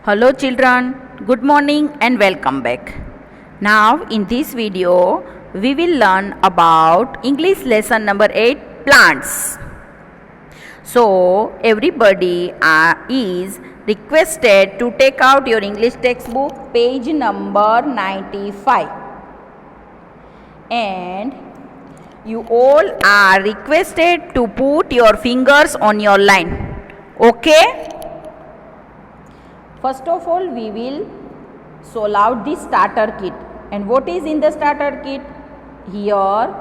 Hello children, good morning and welcome back. Now in this video we will learn about English lesson number 8 plants. So everybody is requested to take out your English textbook page number 95 and you all are requested to put your fingers on your line. Okay? First of all, we will solve out the starter kit. And what is in the starter kit? Here,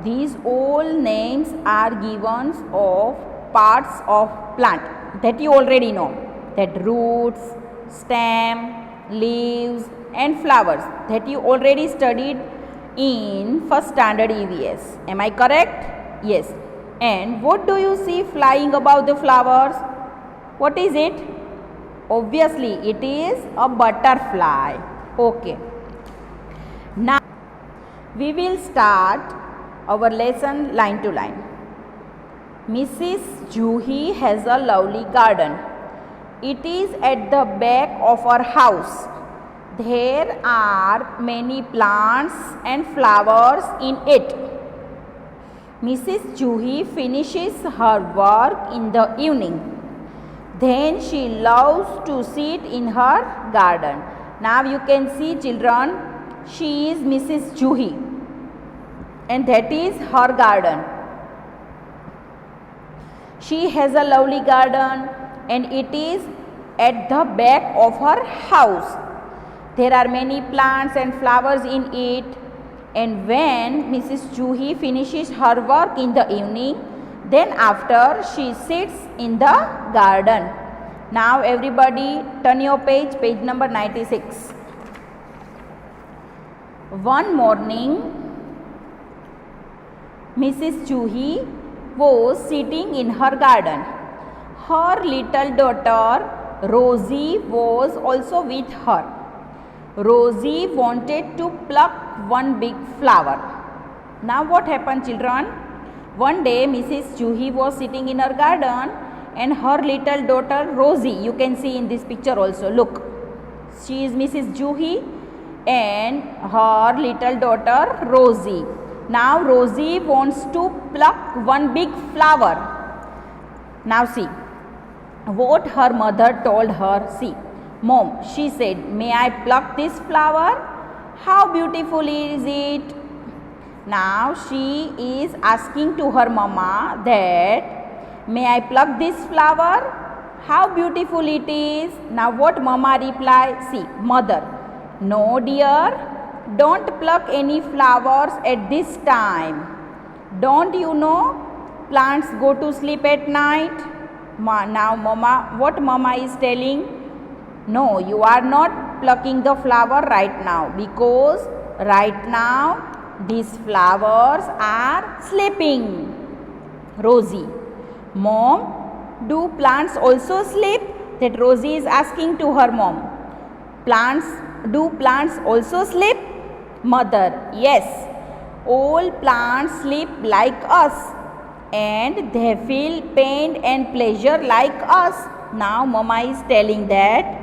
these all names are given of parts of plant that you already know. That roots, stem, leaves and flowers that you already studied in first standard EVS. Am I correct? Yes. And what do you see flying above the flowers? What is it? Obviously, it is a butterfly. Okay. Now, we will start our lesson line to line. Mrs. Juhi has a lovely garden. It is at the back of her house. There are many plants and flowers in it. Mrs. Juhi finishes her work in the evening. Then she loves to sit in her garden. Now you can see children, she is Mrs. Juhi and that is her garden. She has a lovely garden and it is at the back of her house. There are many plants and flowers in it, and when Mrs. Juhi finishes her work in the evening, then after she sits in the garden. Now everybody turn your page number 96. One morning, Mrs. Juhi was sitting in her garden. Her little daughter Rosie was also with her. Rosie wanted to pluck one big flower. Now what happened children? One day Mrs. Juhi was sitting in her garden and her little daughter Rosie, you can see in this picture also, look. She is Mrs. Juhi and her little daughter Rosie. Now Rosie wants to pluck one big flower. Now see what her mother told her. See, Mom, she said, may I pluck this flower? How beautiful is it? Now she is asking to her mama that, may I pluck this flower? How beautiful it is. Now what mama reply? See, mother, no dear, don't pluck any flowers at this time. Don't you know plants go to sleep at night? Now mama, what mama is telling? No, you are not plucking the flower right now because right now these flowers are sleeping. Rosie, Mom, do plants also sleep? That Rosie is asking to her mom. Do plants also sleep? Mother, yes, all plants sleep like us and they feel pain and pleasure like us. Now mama is telling that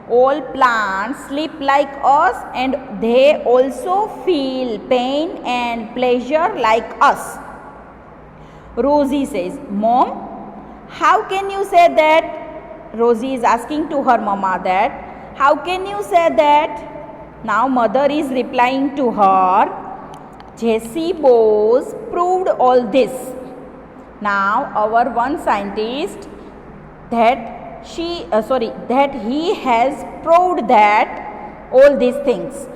all plants sleep like us and they also feel pain and pleasure like us. Rosie says, Mom, how can you say that? Rosie is asking to her mama that, how can you say that? Now mother is replying to her, Jessie Bose proved all this. Now our one scientist that he has proved that all these things.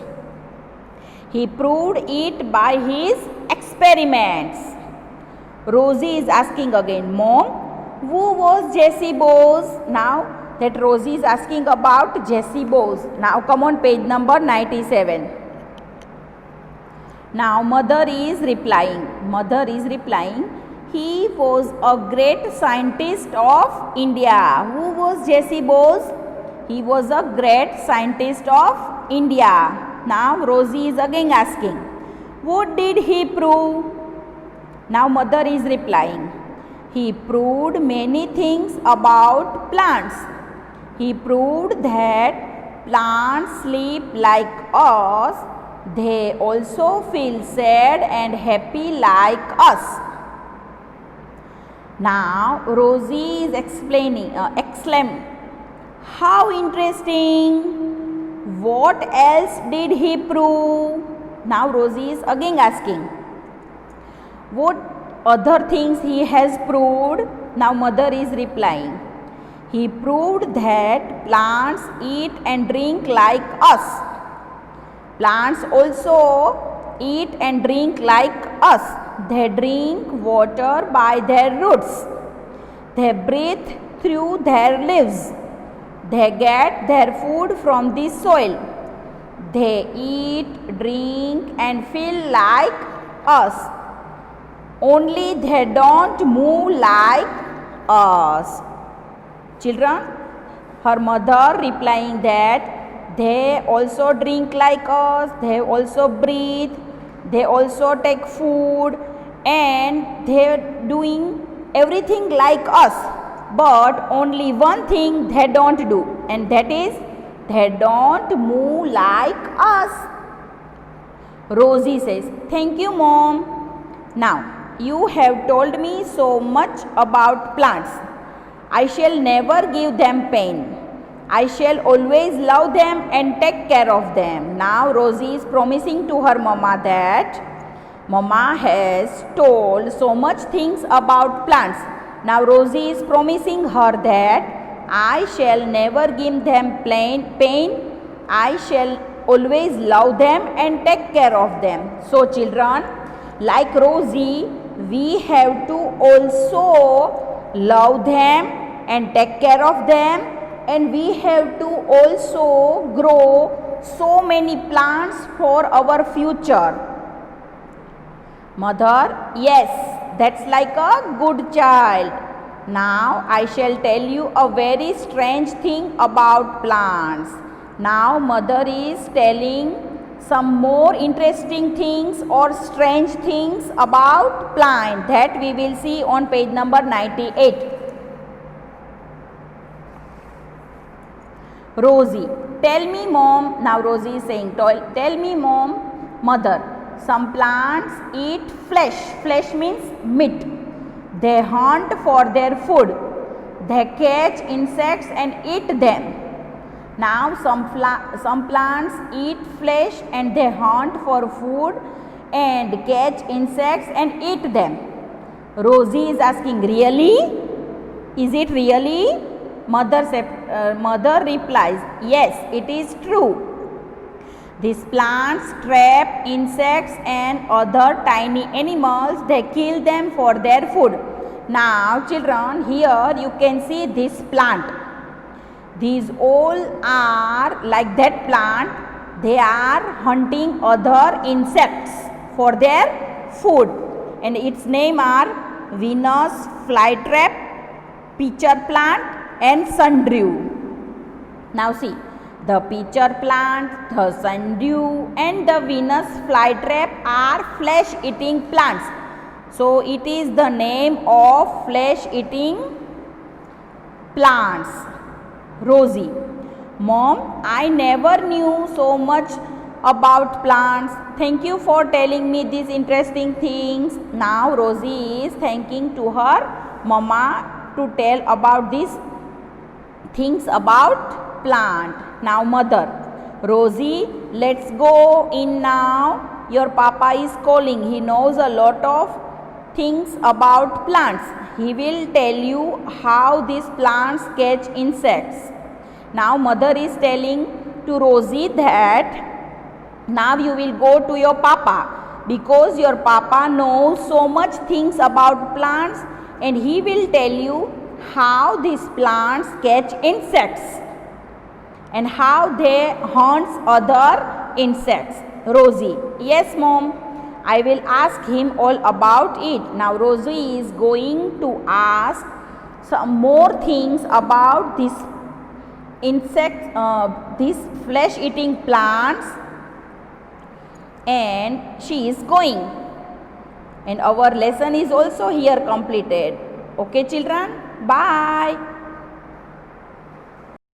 He proved it by his experiments. Rosie is asking again, Mom, who was Jessie Bose? Now that Rosie is asking about Jessie Bose. Now come on page number 97. Now mother is replying, he was a great scientist of India. Who was Jessie Bose? He was a great scientist of India. Now Rosie is again asking, what did he prove? Now mother is replying, he proved many things about plants. He proved that plants sleep like us. They also feel sad and happy like us. Now Rosie is exclaiming, how interesting! What else did he prove? Now Rosie is again asking, what other things he has proved? Now mother is replying, he proved that plants eat and drink like us. Plants also eat and drink like us. They drink water by their roots. They breathe through their leaves. They get their food from the soil. They eat, drink and feel like us. Only they don't move like us. Children, her mother replying that they also drink like us, they also breathe, they also take food and they are doing everything like us. But only one thing they don't do, and that is they don't move like us. Rosie says, thank you, Mom. Now, you have told me so much about plants. I shall never give them pain. I shall always love them and take care of them. Now Rosie is promising to her mama that mama has told so much things about plants. Now Rosie is promising her that I shall never give them pain. I shall always love them and take care of them. So children, like Rosie, we have to also love them and take care of them, and we have to also grow so many plants for our future. Mother, yes, that's like a good child. Now I shall tell you a very strange thing about plants. Now mother is telling some more interesting things or strange things about plant that we will see on page number 98. Rosie, tell me, Mom. Now Rosie is saying, tell me, Mom. Mother, some plants eat flesh. Flesh means meat. They hunt for their food. They catch insects and eat them. Now some plants eat flesh and they hunt for food and catch insects and eat them. Rosie is asking, really? Is it really? Mother replies, yes, it is true. These plants trap insects and other tiny animals. They kill them for their food. Now children, here you can see this plant. These all are like that plant. They are hunting other insects for their food. And its name are Venus flytrap, pitcher plant and sundew. Now see, the pitcher plant, the sundew and the Venus flytrap are flesh-eating plants. So it is the name of flesh-eating plants. Rosie, Mom, I never knew so much about plants. Thank you for telling me these interesting things. Now Rosie is thanking to her mama to tell about these things about plant. Now mother, Rosie, let's go in now. Your papa is calling. He knows a lot of things about plants. He will tell you how these plants catch insects. Now mother is telling to Rosie that now you will go to your papa because your papa knows so much things about plants and he will tell you how these plants catch insects and how they hunt other insects. Rosie, yes Mom, I will ask him all about it. Now Rosie is going to ask some more things about this insects, these flesh-eating plants, and she is going. And our lesson is also here completed. Okay children, bye.